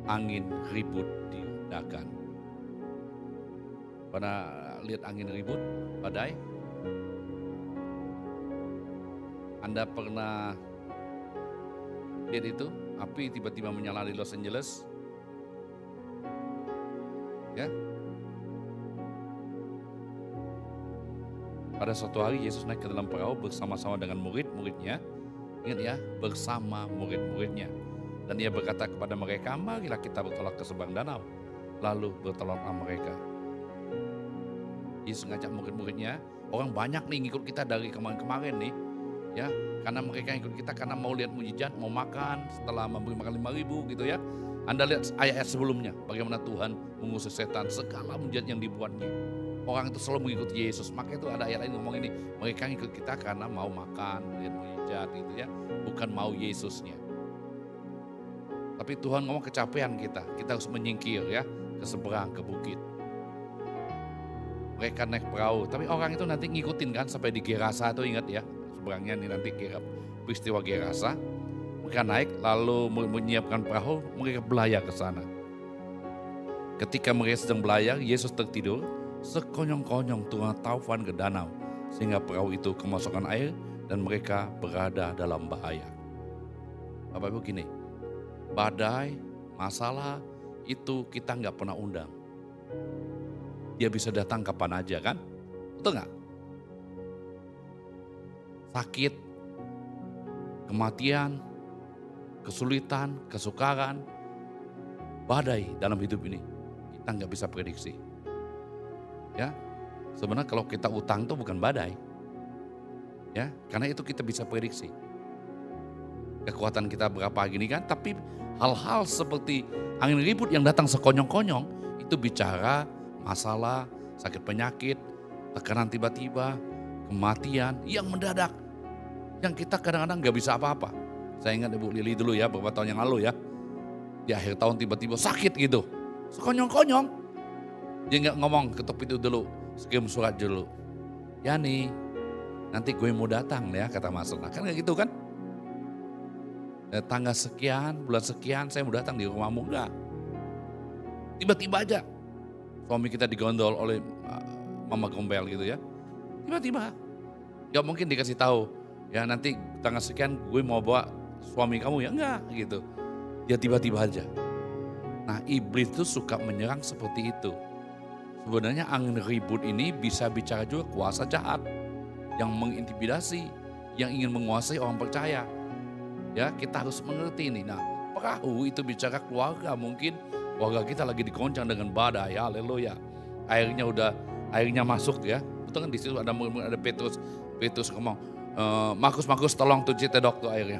angin ribut diredakan. Pernah lihat angin ribut, badai? Anda pernah lihat itu? Api tiba-tiba menyala di Los Angeles? Ya? Pada suatu hari Yesus naik ke dalam perahu bersama-sama dengan murid-muridnya. Ingat ya, bersama murid-muridnya. Dan dia berkata kepada mereka, marilah kita bertolak ke seberang danau. Lalu bertolaklah mereka. Yesus ngajak murid-muridnya, orang banyak nih ngikut kita dari kemarin-kemarin nih. Ya, karena mereka ikut kita karena mau lihat mujizat, mau makan setelah memberi makan 5.000 gitu ya. Anda lihat ayat-ayat sebelumnya, bagaimana Tuhan mengusir setan, segala mujizat yang dibuatnya. Orang itu selalu mengikuti Yesus. Maka itu ada ayat lain ngomong ini, mereka ngikut kita karena mau makan, lihat mujizat gitu ya, bukan mau Yesusnya. Tapi Tuhan ngomong kecapean kita harus menyingkir ya, ke seberang, ke bukit. Mereka naik perahu, tapi orang itu nanti ngikutin kan sampai di Gerasa itu, ingat ya, seberangnya nih nanti peristiwa Gerasa. Mereka naik lalu menyiapkan perahu, mereka belayar ke sana. Ketika mereka sedang belayar, Yesus tertidur. Sekonyong-konyong turun taufan ke danau, sehingga perahu itu kemasukan air dan mereka berada dalam bahaya. Bapak Ibu gini, badai, masalah itu kita nggak pernah undang. Dia bisa datang kapan aja kan? Betul nggak? Sakit, kematian, kesulitan, kesukaran, badai dalam hidup ini kita nggak bisa prediksi. Ya, sebenarnya kalau kita utang itu bukan badai, ya, karena itu kita bisa prediksi. Kekuatan kita berapa gini kan, tapi hal-hal seperti angin ribut yang datang sekonyong-konyong itu bicara masalah, sakit penyakit, tekanan tiba-tiba, kematian yang mendadak, yang kita kadang-kadang nggak bisa apa-apa. Saya ingat Ibu Lili dulu ya, beberapa tahun yang lalu ya, di akhir tahun tiba-tiba sakit gitu, sekonyong-konyong. Dia nggak ngomong, ketuk pintu dulu, kirim surat dulu. Ya nih, nanti gue mau datang ya, kata Mas Rena. Kan kayak gitu kan? Tanggal sekian, bulan sekian saya mau datang di rumahmu, enggak. Tiba-tiba aja, suami kita digondol oleh mama gombel gitu ya. Tiba-tiba, nggak mungkin dikasih tahu. Ya nanti tanggal sekian gue mau bawa suami kamu ya, enggak gitu. Dia tiba-tiba aja. Nah iblis itu suka menyerang seperti itu. Sebenarnya angin ribut ini bisa bicara juga kuasa jahat yang mengintimidasi, yang ingin menguasai orang percaya. Ya, kita harus mengerti ini. Nah, perahu itu bicara keluarga, mungkin keluarga kita lagi dikoncang dengan badai, haleluya. Airnya masuk ya. Betul kan di situ ada Petrus ngomong, Markus tolong tuh cedok tuh airnya.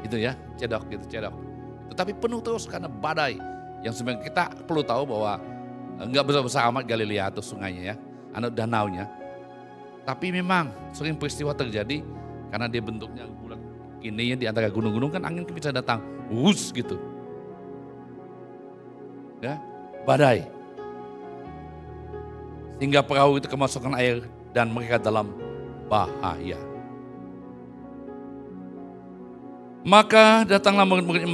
Itu ya, cedok. Tetapi penuh terus karena badai. Yang sebenarnya kita perlu tahu bahwa enggak besar-besar amat Galilea atau sungainya ya, anak danaunya. Tapi memang sering peristiwa terjadi karena dia bentuknya bulat gini ya, di antara gunung-gunung kan angin bisa datang, wus gitu. Ya, badai. Sehingga perahu itu kemasukan air dan mereka dalam bahaya. Maka datanglah murid-murid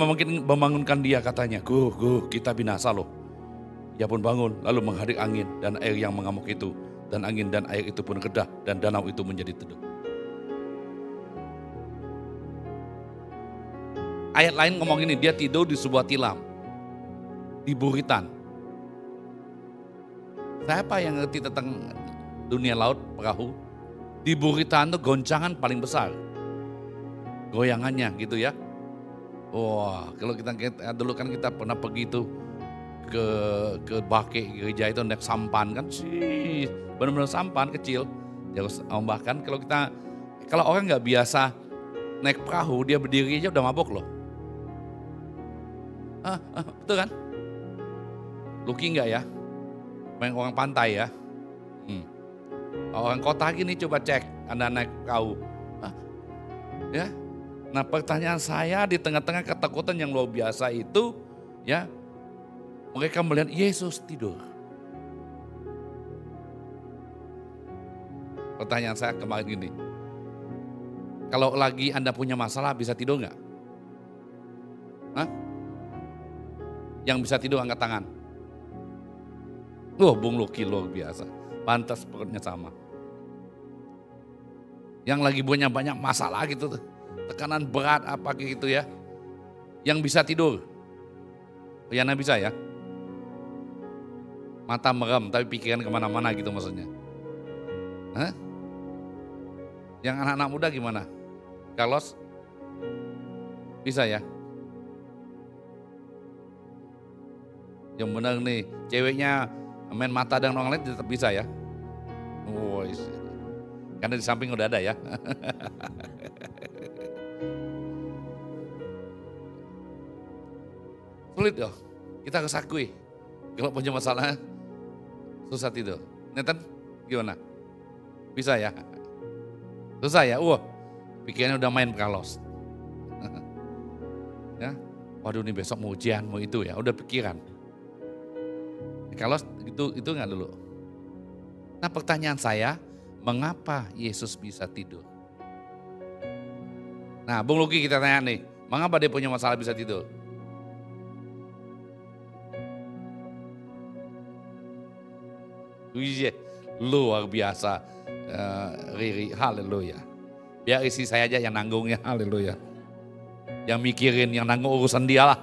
membangunkan dia, katanya, Gu, kita binasa loh. Ia pun bangun lalu menghadik angin dan air yang mengamuk itu. Dan angin dan air itu pun reda dan danau itu menjadi teduh. Ayat lain ngomong ini, dia tidur di sebuah tilam. Di buritan. Siapa yang ngerti tentang dunia laut, perahu? Di buritan itu goncangan paling besar. Goyangannya gitu ya. Wah, kalau kita dulu kan kita pernah pergi tuh ke Bake gereja itu naik sampan kan sih, benar-benar sampan kecil. Ya harus bahkan kalau orang nggak biasa naik perahu, dia berdiri aja udah mabok loh. Betul kan? Lucky nggak ya? Main orang pantai ya. Orang kota gini coba cek, Anda naik perahu. Ya. Nah pertanyaan saya, di tengah-tengah ketakutan yang luar biasa itu, ya, mereka melihat Yesus tidur. Pertanyaan saya kemarin gini, kalau lagi Anda punya masalah bisa tidur nggak? Hah? Yang bisa tidur angkat tangan. Wah, Bung Luki luar biasa. Pantas perutnya sama. Yang lagi punya banyak masalah gitu tuh. Tekanan berat apa gitu ya. Yang bisa tidur. Yana bisa ya. Mata merem tapi pikiran kemana-mana gitu maksudnya. Hah? Yang anak-anak muda gimana? Carlos? Bisa ya? Yang benar nih, ceweknya main mata dan orang lain tetap bisa ya? Oh, karena di samping udah ada ya. Sulit loh, kita harus akui. Kalau punya masalah, susah tidur. Nathan, gimana? Bisa ya? Susah ya? Pikirannya udah main Carlos. Ya, waduh nih besok mau ujian, mau itu ya, udah pikiran. Kalau itu nggak dulu. Nah pertanyaan saya, mengapa Yesus bisa tidur? Nah Bung Luki kita tanya nih, mengapa dia punya masalah bisa tidur? Wih, luar biasa, Riri, haleluya. Biar isi saya aja yang nanggungnya, haleluya. Yang mikirin, yang nanggung urusan dia lah.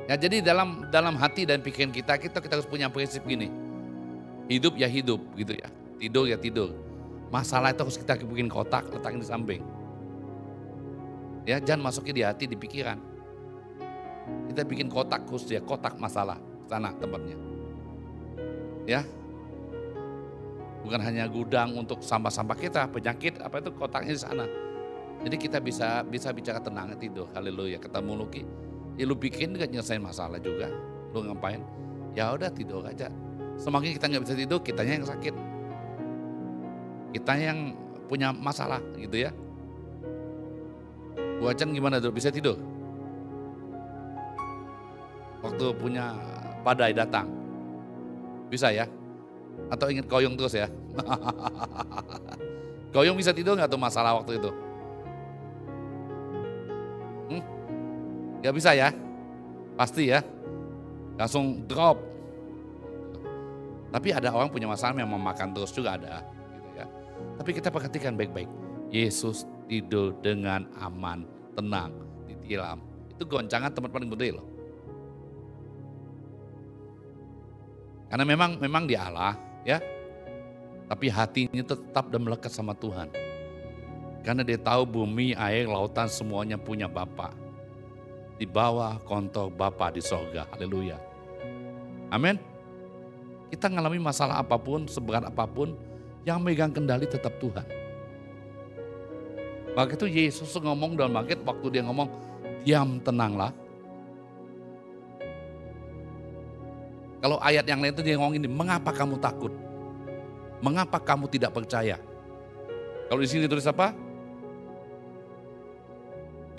Ya jadi dalam hati dan pikiran kita harus punya prinsip gini. Hidup ya hidup gitu ya. Tidur ya tidur. Masalah itu harus kita bikin kotak, letakin di samping. Ya jangan masukin di hati, di pikiran. Kita bikin kotak khusus ya, kotak masalah. Sana tempatnya. Ya. Bukan hanya gudang untuk sampah-sampah kita, penyakit apa itu kotaknya di sana. Jadi kita bisa bicara tenang tidur. Haleluya. Ketemu Luki. Ya lu bikin gak nyelesain masalah juga. Lu ngapain? Ya udah tidur aja. Semakin kita nggak bisa tidur, kitanya yang sakit. Kita yang punya masalah gitu ya. Bu Acan gimana tuh? Bisa tidur? Waktu punya badai datang. Bisa ya? Atau ingat Koyong terus ya? Koyong bisa tidur nggak tuh masalah waktu itu? Gak bisa ya? Pasti ya? Langsung drop. Tapi ada orang punya masalah yang memakan terus juga ada. Gitu ya. Tapi kita perhatikan baik-baik. Yesus tidur dengan aman, tenang, ditilam. Itu goncangan tempat paling gede loh. Karena memang dia Allah ya. Tapi hatinya tetap dan melekat sama Tuhan. Karena dia tahu bumi, air, lautan semuanya punya Bapa. Di bawah kontrol Bapa di sorga. Haleluya. Amin. Kita ngalami masalah apapun, seberat apapun, yang megang kendali tetap Tuhan. Maka itu Yesus ngomong dalam Alkitab waktu dia ngomong, diam tenanglah. Kalau ayat yang lain itu dia ngomong ini, mengapa kamu takut? Mengapa kamu tidak percaya? Kalau di sini tulis apa?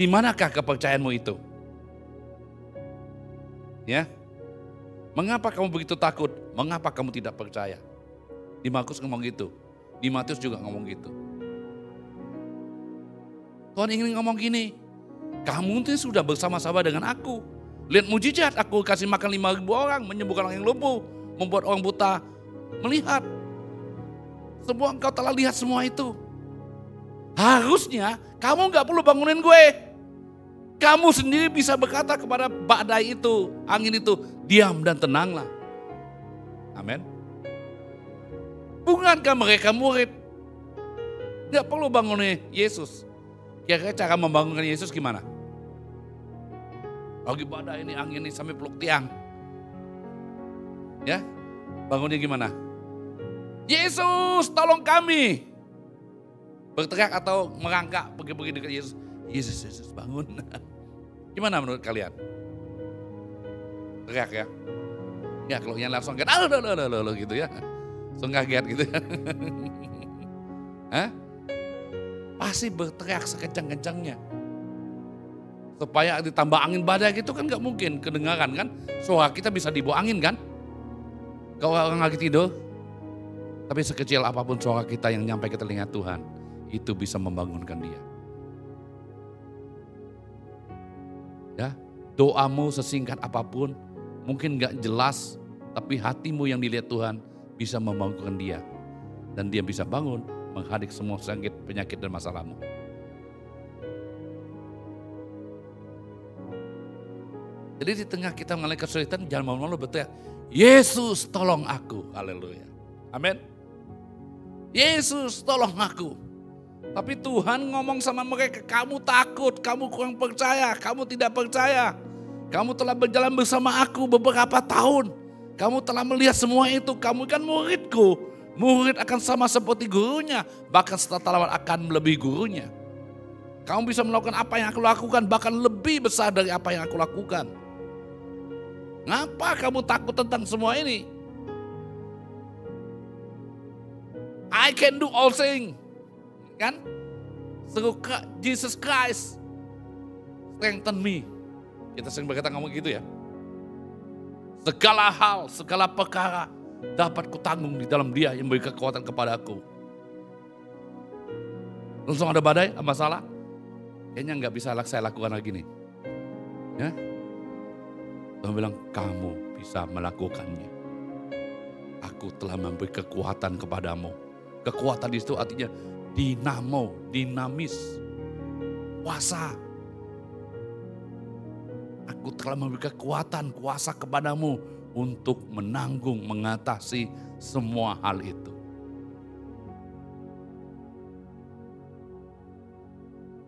Di manakah kepercayaanmu itu? Ya, mengapa kamu begitu takut? Mengapa kamu tidak percaya? Di Markus ngomong gitu, di Matius juga ngomong gitu. Tuhan ingin ngomong gini, kamu tuh sudah bersama-sama dengan aku. Lihat mujizat, aku kasih makan 5.000 orang, menyembuhkan orang yang lumpuh, membuat orang buta melihat. Semua engkau telah lihat semua itu. Harusnya kamu gak perlu bangunin gue. Kamu sendiri bisa berkata kepada badai itu, angin itu, diam dan tenanglah. Amin. Bukankah mereka murid? Gak perlu bangunin Yesus. Kira-kira cara membangunkan Yesus gimana? Lagi badai ini, angin ini sampai peluk tiang. Ya, bangunnya gimana? Yesus, tolong kami. Berteriak atau merangkak pergi-pergi dekat Yesus. Yesus bangun. Gimana menurut kalian? Teriak ya? Ya kalau yang langsung kaget, gitu ya. Langsung kaget gitu ya. Hah? Pasti berteriak sekencang-kencangnya. Supaya ditambah angin badai gitu kan gak mungkin kedengaran kan. Suara kita bisa dibawa angin kan. Kalau orang lagi tidur. Tapi sekecil apapun suara kita yang nyampe ke telinga Tuhan, itu bisa membangunkan dia. Ya, doamu sesingkat apapun, mungkin gak jelas, tapi hatimu yang dilihat Tuhan bisa membangunkan dia. Dan dia bisa bangun, menghadik semua sakit, penyakit, dan masalahmu. Jadi di tengah kita mengalami kesulitan, jangan malu-malu, betul ya. Yesus tolong aku, haleluya. Amin. Yesus tolong aku. Tapi Tuhan ngomong sama mereka, kamu takut, kamu kurang percaya, kamu tidak percaya. Kamu telah berjalan bersama aku beberapa tahun. Kamu telah melihat semua itu, kamu kan muridku. Murid akan sama seperti gurunya, bahkan setelah lewat akan melebihi gurunya. Kamu bisa melakukan apa yang aku lakukan, bahkan lebih besar dari apa yang aku lakukan. Ngapa kamu takut tentang semua ini? I can do all things. Kan? Through Jesus Christ strengthen me. Kita sering berkata ngomong gitu ya. Segala hal, segala perkara dapat kutanggung di dalam Dia yang memberi kekuatan kepada aku. Langsung ada badai, masalah. Kayaknya nggak bisa saya lakukan lagi nih. Ya? Tuhan bilang, kamu bisa melakukannya. Aku telah memberi kekuatan kepadamu. Kekuatan itu artinya dinamo, dinamis, kuasa. Aku telah memberi kekuatan, kuasa kepadamu untuk menanggung, mengatasi semua hal itu.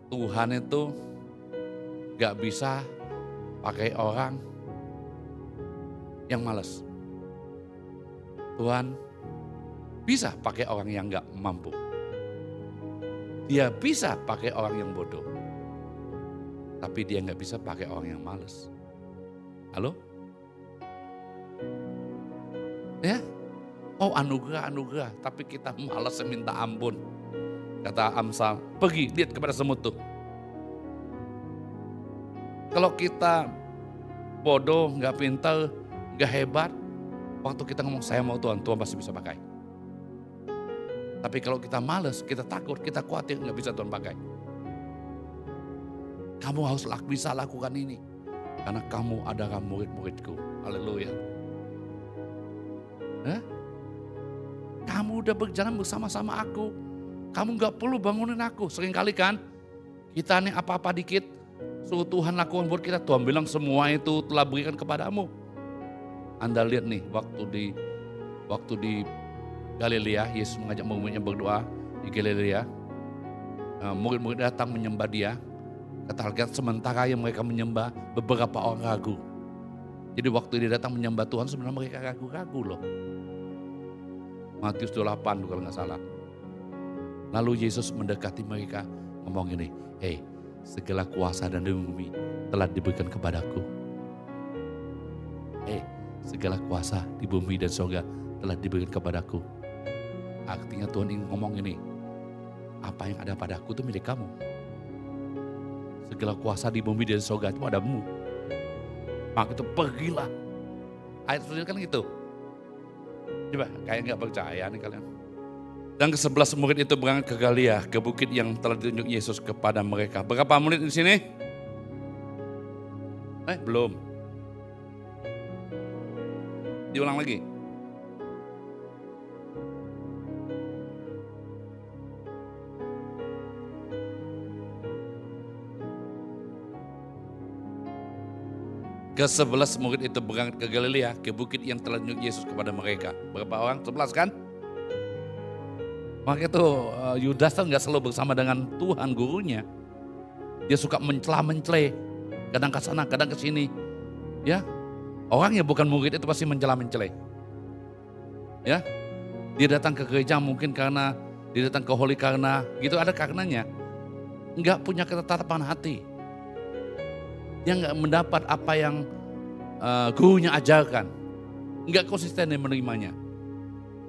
Tuhan itu gak bisa pakai orang yang malas. Tuhan bisa pakai orang yang gak mampu. Dia bisa pakai orang yang bodoh. Tapi dia gak bisa pakai orang yang malas. Halo? Ya? Oh anugerah, tapi kita malas minta ampun. Kata Amsal, pergi lihat kepada semut tuh. Kalau kita bodoh, gak pintar, gak hebat, waktu kita ngomong saya mau Tuhan, Tuhan pasti bisa pakai. Tapi kalau kita malas, kita takut, kita khawatir gak bisa Tuhan pakai. Kamu harus bisa lakukan ini. Karena kamu adalah murid-muridku. Haleluya. Kamu udah berjalan bersama-sama aku. Kamu gak perlu bangunin aku. Seringkali kan, kita nih apa-apa dikit, suruh Tuhan lakukan buat kita. Tuhan bilang semua itu telah berikan kepadamu. Anda lihat nih, waktu di Galilea, Yesus mengajak murid-muridnya berdoa di Galilea. Murid-murid datang menyembah dia. Kata Alkitab, sementara yang mereka menyembah, beberapa orang ragu. Jadi waktu dia datang menyembah Tuhan, sebenarnya mereka ragu-ragu loh. Matius 28 kalau nggak salah. Lalu Yesus mendekati mereka, ngomong gini, segala kuasa dan bumi telah diberikan kepadaku. Segala kuasa di bumi dan surga telah diberikan kepadaku. Artinya Tuhan ingin ngomong gini, apa yang ada padaku itu milik kamu. Segala kuasa di bumi dan surga itu padamu. Maka itu pergilah. Ayat seperti kan gitu. Coba kayak gak percaya nih kalian. Dan ke-11 murid itu berangkat ke Galilea, ke bukit yang telah ditunjuk Yesus kepada mereka. Berapa murid di sini? Belum. Diulang lagi. Ke-11 murid itu berangkat ke Galilea, ke bukit yang telah ditunjuk Yesus kepada mereka. Berapa orang? 11 kan? Maka itu Yudas kan gak selalu bersama dengan Tuhan gurunya. Dia suka mencela-mencele, kadang ke sana, kadang ke sini. Ya, orang yang bukan murid itu pasti mencela-mencele. Ya, dia datang ke gereja mungkin karena dia datang ke Holy karena gitu, ada karenanya. Enggak punya ketetapan hati. Dia enggak mendapat apa yang gurunya ajarkan. Enggak konsisten yang menerimanya.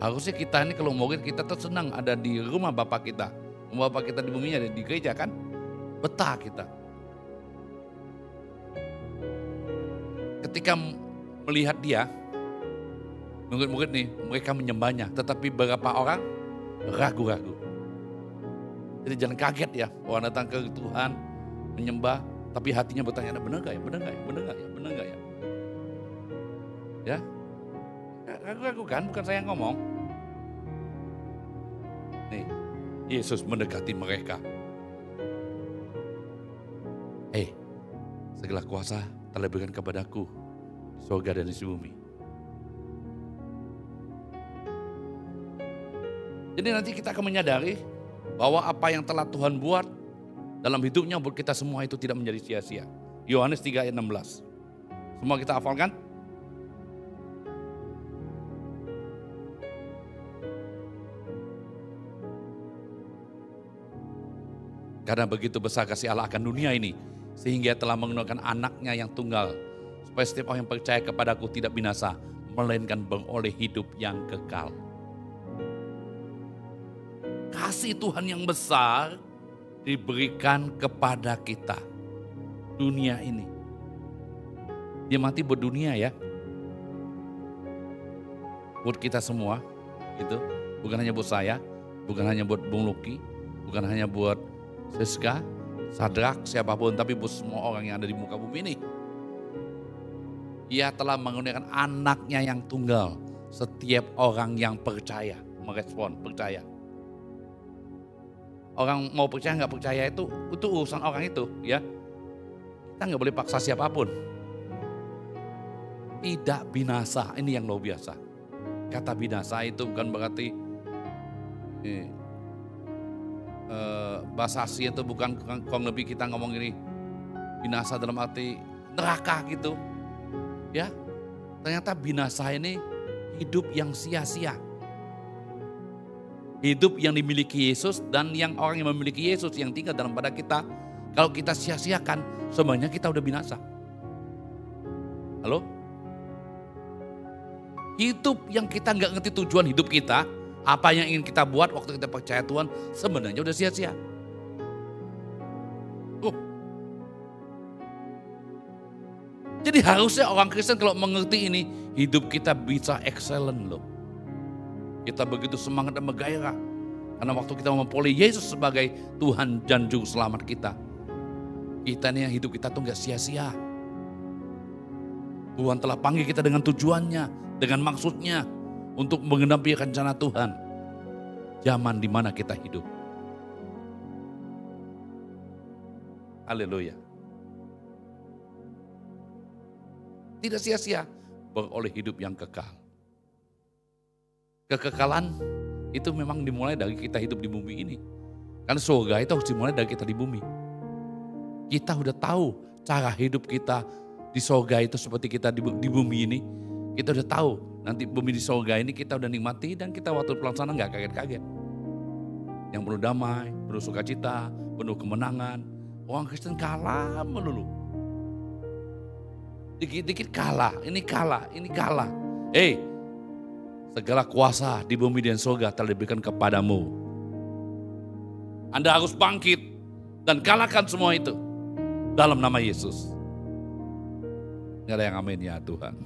Harusnya kita ini kalau murid kita tuh senang ada di rumah Bapak kita. Rumah Bapak kita di bumi ada di gereja kan. Betah kita. Ketika melihat dia, Murid-murid nih, mereka menyembahnya. Tetapi beberapa orang ragu-ragu. Jadi jangan kaget ya, orang datang ke Tuhan, menyembah, tapi hatinya bertanya, benar gak ya, benar gak ya, benar gak ya, benar gak ya. Ya, ragu-ragu kan, bukan saya yang ngomong. Nih, Yesus mendekati mereka. Segala kuasa telah diberikan kepadaku di surga dan di bumi. Jadi nanti kita akan menyadari bahwa apa yang telah Tuhan buat dalam hidupnya buat kita semua itu tidak menjadi sia-sia. Yohanes 3 ayat 16. Semua kita hafalkan? Karena begitu besar kasih Allah akan dunia ini, sehingga telah mengeluarkan anaknya yang tunggal, supaya setiap orang yang percaya kepadaku tidak binasa, melainkan beroleh hidup yang kekal. Kasih Tuhan yang besar diberikan kepada kita. Dunia ini. Dia mati buat dunia ya. Buat kita semua. Gitu. Bukan hanya buat saya. Bukan hanya buat Bung Luki. Bukan hanya buat Siska, Sadrak, siapapun. Tapi buat semua orang yang ada di muka bumi ini. Ia telah menggunakan anaknya yang tunggal. Setiap orang yang percaya. Merespon, percaya. Orang mau percaya nggak percaya itu urusan orang itu ya. Kita nggak boleh paksa siapapun. Tidak binasa, ini yang luar biasa. Kata binasa itu bukan berarti bahasa Asia itu bukan kurang lebih kita ngomong ini binasa dalam arti neraka gitu. Ya, ternyata binasa ini hidup yang sia-sia. Hidup yang dimiliki Yesus dan yang orang yang memiliki Yesus yang tinggal dalam pada kita. Kalau kita sia-siakan, sebenarnya kita udah binasa. Halo? Hidup yang kita nggak ngerti tujuan hidup kita, apa yang ingin kita buat waktu kita percaya Tuhan, sebenarnya udah sia-sia. Jadi harusnya orang Kristen kalau mengerti ini, hidup kita bisa excellent loh. Kita begitu semangat dan bergairah. Karena waktu kita memperoleh Yesus sebagai Tuhan dan Juru Selamat kita. Kita nih hidup kita tuh gak sia-sia. Tuhan telah panggil kita dengan tujuannya, dengan maksudnya. Untuk menggenapi rencana Tuhan. Zaman di mana kita hidup. Haleluya. Tidak sia-sia, beroleh hidup yang kekal. Kekekalan itu memang dimulai dari kita hidup di bumi ini. Karena surga itu harus dimulai dari kita di bumi. Kita udah tahu cara hidup kita di surga itu seperti kita di bumi ini. Kita udah tahu nanti bumi di surga ini kita udah nikmati dan kita waktu pelaksana gak kaget-kaget. Yang penuh damai, penuh sukacita, penuh kemenangan. Orang Kristen kalah melulu. Dikit-dikit kalah, ini kalah, ini kalah. Segala kuasa di bumi dan surga telah diberikan kepadamu. Anda harus bangkit dan kalahkan semua itu dalam nama Yesus. Ini ada yang amin ya Tuhan.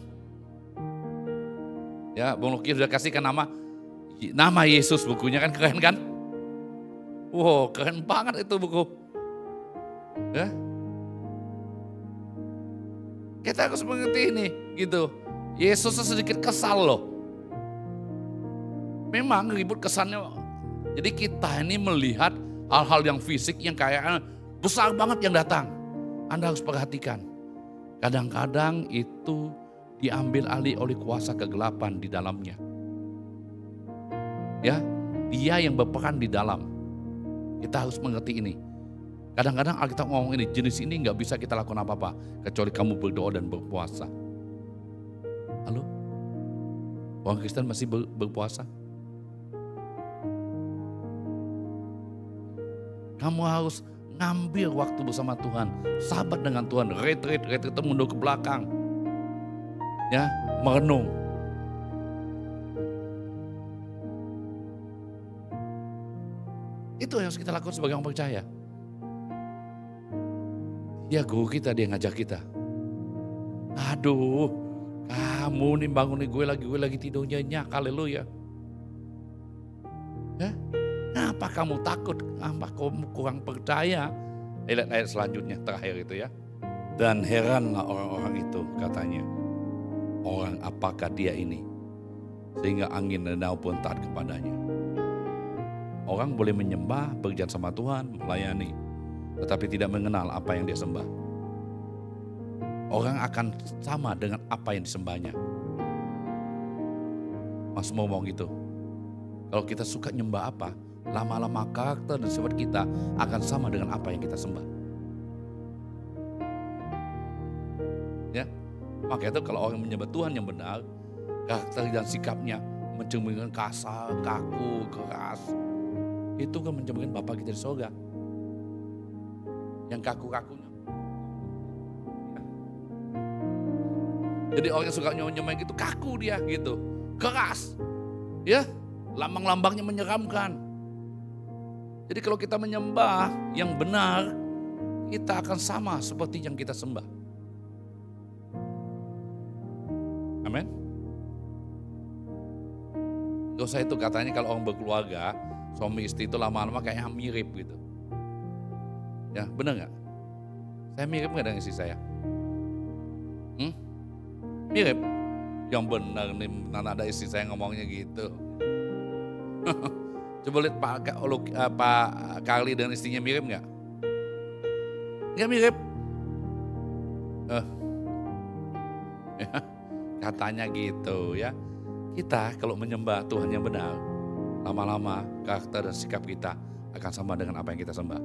Ya, Bung Luki sudah kasihkan nama Yesus, bukunya kan keren kan? Wow, keren banget itu buku. Ya. Kita harus mengerti ini gitu. Yesus sedikit kesal loh. Memang ribut kesannya. Jadi kita ini melihat hal-hal yang fisik yang kayaknya besar banget yang datang. Anda harus perhatikan. Kadang-kadang itu diambil alih oleh kuasa kegelapan di dalamnya. Ya, dia yang berperan di dalam. Kita harus mengerti ini. Kadang-kadang Alkitab ngomong ini, jenis ini nggak bisa kita lakukan apa-apa. Kecuali kamu berdoa dan berpuasa. Halo? Orang Kristen masih berpuasa? Kamu harus ngambil waktu bersama Tuhan. Sahabat dengan Tuhan. Retreat itu mundur ke belakang. Ya, merenung. Itu yang harus kita lakukan sebagai orang percaya. Ya guru kita, dia ngajak kita. Aduh, kamu nih bangunin gue lagi tidur nyenyak, haleluya. Ya? Kenapa kamu takut? Kenapa kamu kurang percaya? Lihat ayat selanjutnya, terakhir itu ya. Dan heranlah orang-orang itu, katanya. Orang apakah dia ini? Sehingga angin dan danau pun taat kepadanya. Orang boleh menyembah, berjalan sama Tuhan, melayani. Tetapi tidak mengenal apa yang dia sembah. Orang akan sama dengan apa yang disembahnya. Mas mau ngomong gitu. Kalau kita suka nyembah apa, lama-lama karakter dan sifat kita akan sama dengan apa yang kita sembah. Ya, makanya itu kalau orang menyembah Tuhan yang benar, karakter dan sikapnya mencerminkan kasar, kaku, keras, itu kan mencerminkan Bapa kita di surga. Yang kaku-kakunya. Ya. Jadi orang yang suka nyembah gitu kaku dia gitu, keras, ya. Lambang-lambangnya menyeramkan. Jadi kalau kita menyembah yang benar, kita akan sama seperti yang kita sembah. Amin. Gak usah itu katanya kalau orang berkeluarga, suami istri itu lama-lama kayaknya mirip gitu. Ya benar gak? Saya mirip gak dengan istri saya? Mirip? Yang benar nih, ada istri saya ngomongnya gitu. Coba lihat Pak Carly dengan istrinya mirip nggak? Nggak mirip. Ya, katanya gitu ya. Kita kalau menyembah Tuhan yang benar, lama-lama karakter dan sikap kita akan sama dengan apa yang kita sembah.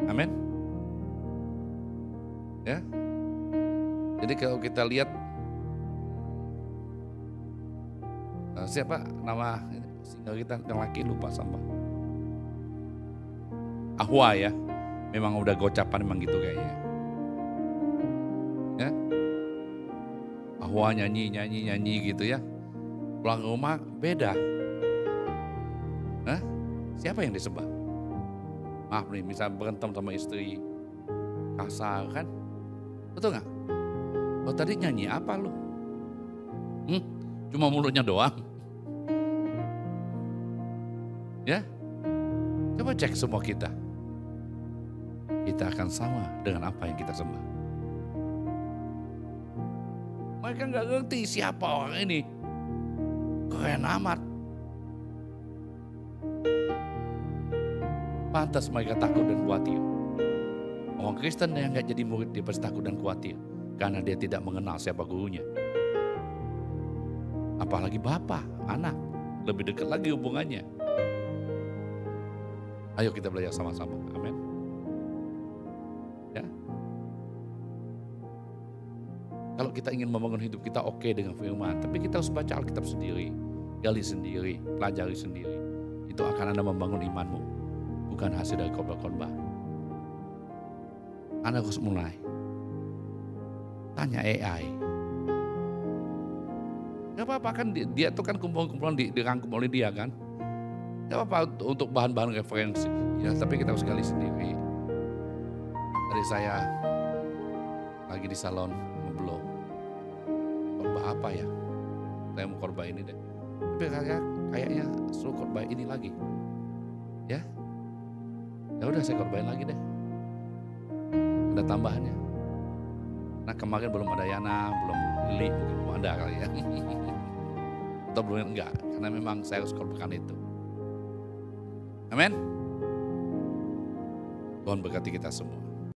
Amin. Ya. Jadi kalau kita lihat siapa nama single kita yang laki lupa sama Ahwa ya, memang udah gocapan memang gitu kayaknya ya. Ahwa nyanyi gitu ya, pulang ke rumah beda. Siapa yang disembah? Maaf nih, misal berantem sama istri kasar kan, betul nggak? Oh tadi nyanyi apa lu? Cuma mulutnya doang. Ya, coba cek semua kita. Kita akan sama dengan apa yang kita sembah. Mereka nggak ngerti siapa orang ini. Keren amat. Pantas mereka takut dan khawatir. Orang Kristen yang nggak jadi murid dia pasti takut dan khawatir karena dia tidak mengenal siapa gurunya. Apalagi bapak, anak, lebih dekat lagi hubungannya. Ayo kita belajar sama-sama, amin. Ya. Kalau kita ingin membangun hidup kita oke dengan firman, tapi kita harus baca Alkitab sendiri, gali sendiri, pelajari sendiri. Itu akan Anda membangun imanmu, bukan hasil dari khotbah-khotbah. Anda harus mulai. Tanya AI. Gak apa-apa kan dia tuh kan kumpulan-kumpulan dirangkum oleh dia kan. Gak apa-apa untuk bahan-bahan referensi. Ya, tapi kita harus gali sendiri. Tadi saya lagi di salon ngeblow. Khotbah apa ya? Saya mau khotbah ini deh. Tapi kayaknya suruh khotbah ini lagi. Ya. Ya udah saya khotbahin lagi deh. Ada tambahannya. Nah kemarin belum ada Yana, belum Lili, mungkin belum ada kali ya. Atau belum enggak, karena memang saya harus khotbahkan itu. Amin. Tuhan berkati kita semua.